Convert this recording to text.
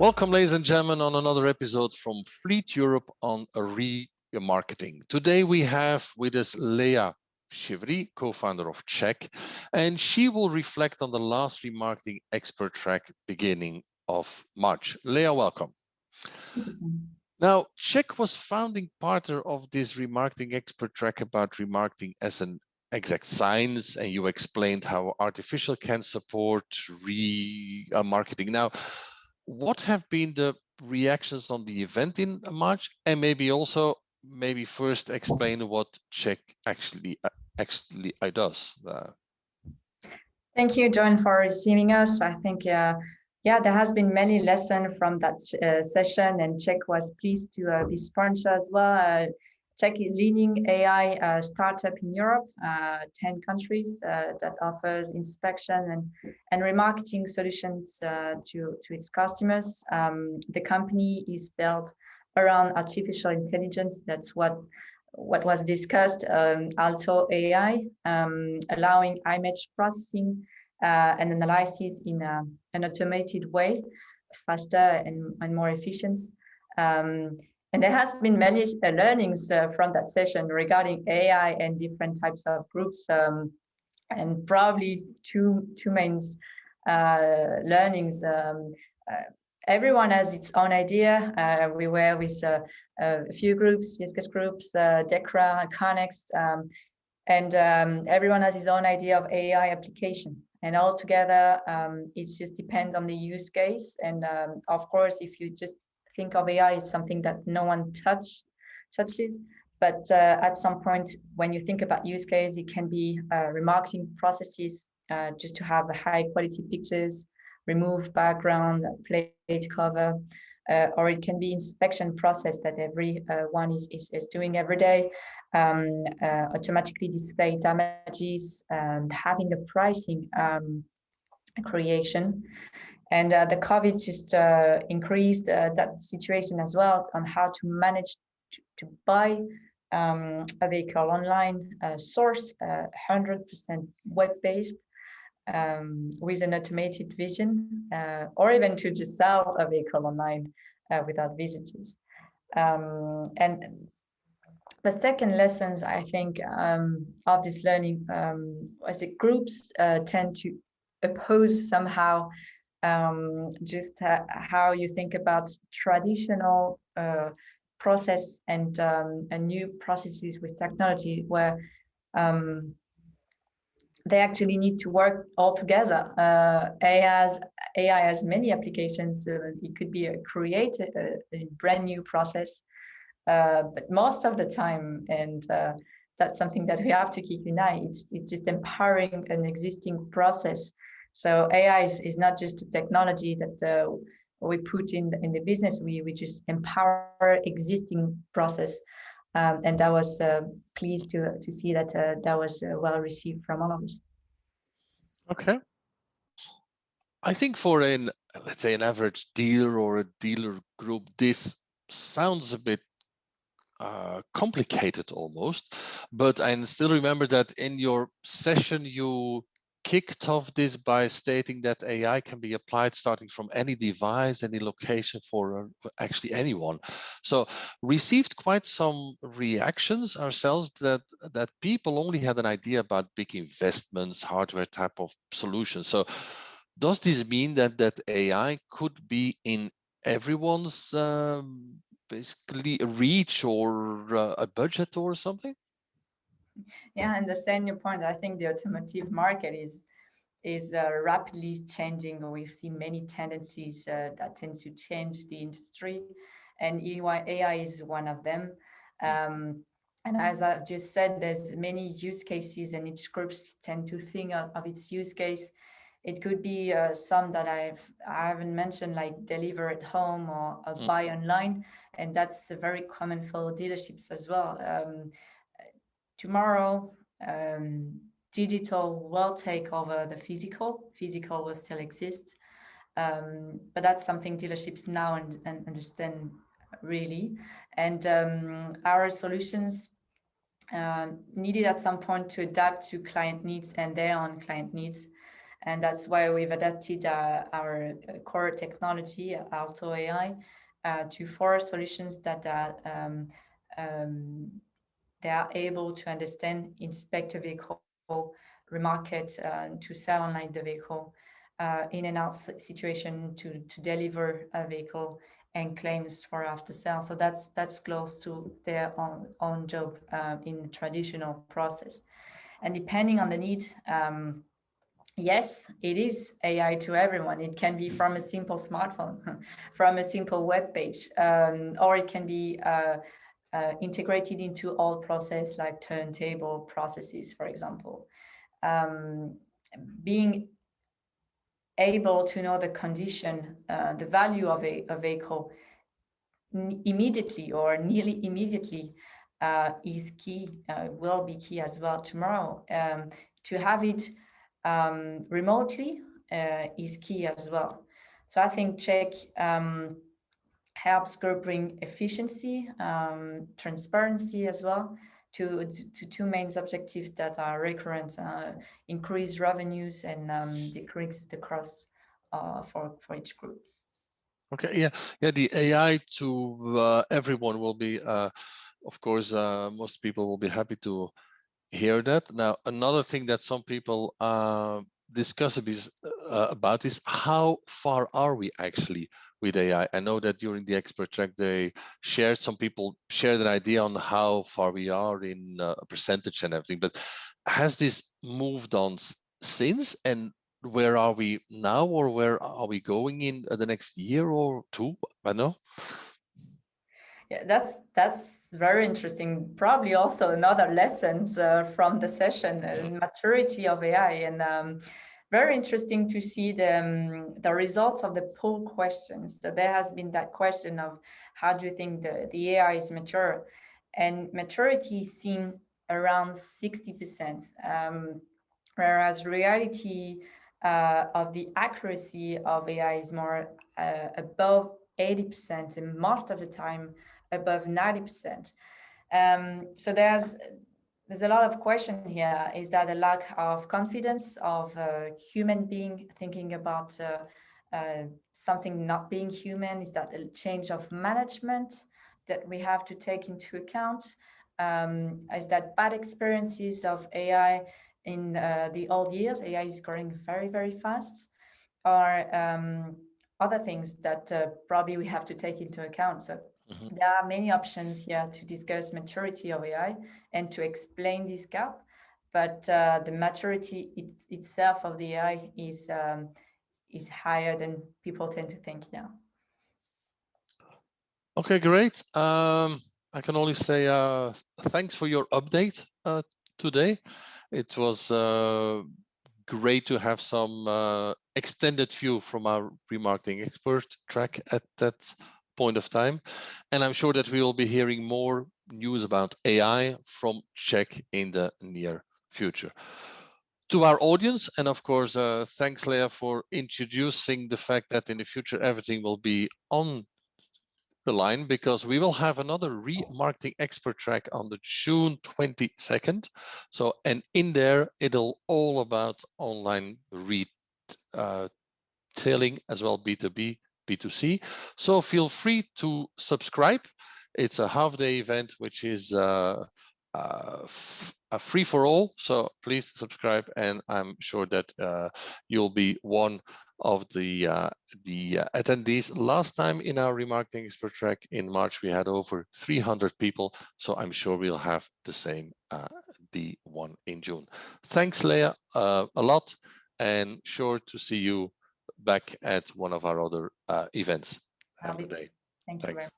Welcome, ladies and gentlemen, on another episode from Fleet Europe on remarketing. Today we have with us Léa Chevry, co-founder of Tchek, and she will reflect on the last Remarketing Expert Track beginning of March. Léa, welcome. Now, Tchek was founding partner of this Remarketing Expert Track about remarketing as an exact science, and you explained how artificial can support remarketing. Now, what have been the reactions on the event in March, and maybe first explain what Tchek actually does. Thank you, John, for receiving us. I think there has been many lessons from that session, and Tchek was pleased to be sponsored as well. Tchek is leading AI startup in Europe, 10 countries that offers inspection and remarketing solutions to its customers. The company is built around artificial intelligence. That's what was discussed, Alto AI, allowing image processing and analysis in an automated way, faster and more efficient. And there has been many learnings from that session regarding AI and different types of groups, and probably two main learnings. Everyone has its own idea. We were with a few groups, use groups, DECRA, Connex, and everyone has his own idea of AI application. And all together, it just depends on the use case. And of course, if you just think of AI as something that no one touches, but at some point, when you think about use case, it can be remarketing processes just to have high quality pictures, remove background, plate cover, or it can be inspection process that everyone is doing every day, automatically display damages, having the pricing creation. And the COVID just increased that situation as well on how to manage to buy a vehicle online, source 100% web-based, with an automated vision, or even to just sell a vehicle online without visitors. And the second lessons, I think, of this learning was that groups tend to oppose somehow just how you think about traditional process and new processes with technology, where they actually need to work all together. AI has many applications. It could be a brand new process, but most of the time, and that's something that we have to keep in mind, it's just empowering an existing process. So AI is not just a technology that we put in the business. We just empower existing process. And I was pleased to see that that was well received from all of us. Okay. I think for let's say an average dealer or a dealer group, this sounds a bit complicated almost, but I still remember that in your session you kicked off this by stating that AI can be applied starting from any device, any location for actually anyone. So received quite some reactions ourselves that people only had an idea about big investments, hardware type of solutions. So does this mean that AI could be in everyone's basically a reach or a budget or something? Yeah, and the same point, I think the automotive market is rapidly changing. We've seen many tendencies that tend to change the industry, and AI is one of them. And as I've just said, there's many use cases, and each groups tend to think of its use case. It could be some that I haven't mentioned, like deliver at home or buy online, and that's very common for dealerships as well. Tomorrow, digital will take over the physical. Physical will still exist, but that's something dealerships now and understand really. And our solutions needed at some point to adapt to client needs and their own client needs. And that's why we've adapted our core technology, Alto AI, to 4 solutions that they are able to understand, inspect a vehicle, remarket, to sell online the vehicle, in and out situation to deliver a vehicle, and claims for after sale. So that's close to their own job in the traditional process. And depending on the need, yes, it is AI to everyone. It can be from a simple smartphone, from a simple web page, or it can be integrated into all process like turntable processes, for example. Being able to know the condition, the value of a vehicle immediately or nearly immediately is key, will be key as well tomorrow. To have it remotely is key as well. So I think Tchek helps bring efficiency, transparency as well to 2 main objectives that are recurrent: increase revenues and decrease the costs for each group. Okay, yeah, the AI to everyone will be, of course, most people will be happy to hear that. Now, another thing that some people discuss about is how far are we actually with AI? I know that during the expert track, some people shared an idea on how far we are in percentage and everything, but has this moved on since? And where are we now, or where are we going in the next year or 2? I know. Yeah, that's very interesting. Probably also another lessons from the session, maturity of AI, and very interesting to see the results of the poll questions. So there has been that question of how do you think the AI is mature, and maturity is seen around 60%, whereas reality of the accuracy of AI is more above 80%, and most of the time above 90%. So there's a lot of question here. Is that a lack of confidence of a human being thinking about something not being human? Is that a change of management that we have to take into account? Is that bad experiences of AI in the old years? AI is growing very, very fast. Or other things that probably we have to take into account. So there are many options here to discuss maturity of AI and to explain this gap. But the maturity itself of the AI is higher than people tend to think now. Okay, great. I can only say thanks for your update today. It was great to have some extended view from our remarketing expert track at that point of time. And I'm sure that we will be hearing more news about AI from Tchek in the near future. To our audience, and of course, thanks, Léa, for introducing the fact that in the future, everything will be on the line, because we will have another remarketing expert track on the June 22nd. So, and in there, it'll all about online retailing as well, B2B, B2C. So feel free to subscribe. It's a half-day event, which is a free for all. So please subscribe, and I'm sure that you'll be one of the attendees. Last time in our remarketing expert track in March, we had over 300 people. So I'm sure we'll have the same the one in June. Thanks, Léa, a lot, and sure to see you back at one of our other events. Have a good day. Thank you very much.